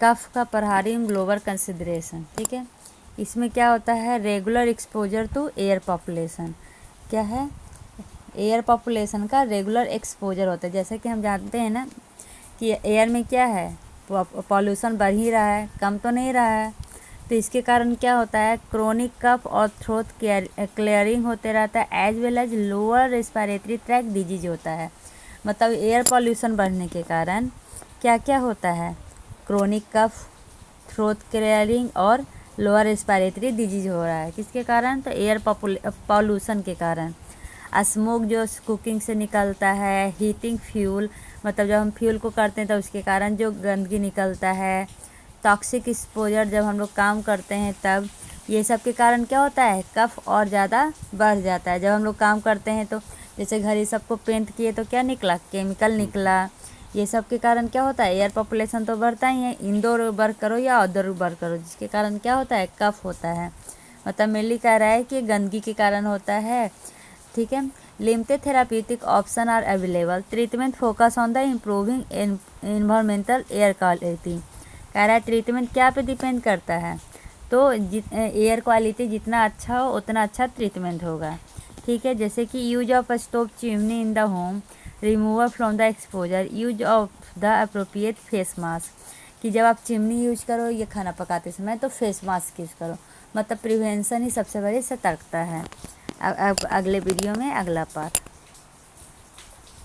कफ का प्रहारी global consideration, ठीक है। इसमें क्या होता है, regular exposure to air population, क्या है, एयर पॉपुलेशन का रेगुलर एक्सपोजर होता है। जैसे कि हम जानते हैं ना कि एयर में क्या है, पॉल्यूशन बढ़ ही रहा है, कम तो नहीं रहा है। तो इसके कारण क्या होता है, क्रोनिक कफ और थ्रोट क्लियरिंग होते रहता है, as well as lower respiratory tract disease होता है। मतलब एयर पॉल्यूशन बढ़ने के कारण क्या क्या होता है, क्रोनिक कफ, थ्रोट क्लियरिंग और लोअर रेस्पिरेटरी डिजीज हो रहा है। किसके कारण, तो एयर पॉल्यूशन के कारण। स्मोक जो कुकिंग से निकलता है, हीटिंग फ्यूल, मतलब जब हम फ्यूल को करते हैं तो उसके कारण जो गंदगी निकलता है, टॉक्सिक एक्सपोजर जब हम लोग काम करते हैं तब, ये सब के कारण क्या होता है, कफ और ज़्यादा बढ़ जाता है। जब हम लोग काम करते हैं तो जैसे घर ये सबको पेंट किए तो क्या निकला, केमिकल निकला। ये सब के कारण क्या होता है, एयर पॉपुलेशन तो बढ़ता ही है, इंडोर वर्क करो या आउटडोर वर्क करो, जिसके कारण क्या होता है, कफ होता है। मतलब मेनली कह रहा है कि गंदगी के कारण होता है, ठीक है। Limited therapeutic option are available, treatment focus on the improving environmental air quality. कह रहा है ट्रीटमेंट क्या पे डिपेंड करता है, तो एयर क्वालिटी जितना अच्छा हो उतना अच्छा ट्रीटमेंट होगा, ठीक है। जैसे कि use of stove chimney in the home, removal from the exposure, use of the appropriate face mask, कि जब आप चिमनी यूज करो ये खाना पकाते समय तो फेस मास्क यूज करो। मतलब प्रिवेंशन ही सबसे बड़ी सतर्कता है। अब अगले वीडियो में अगला पार्ट।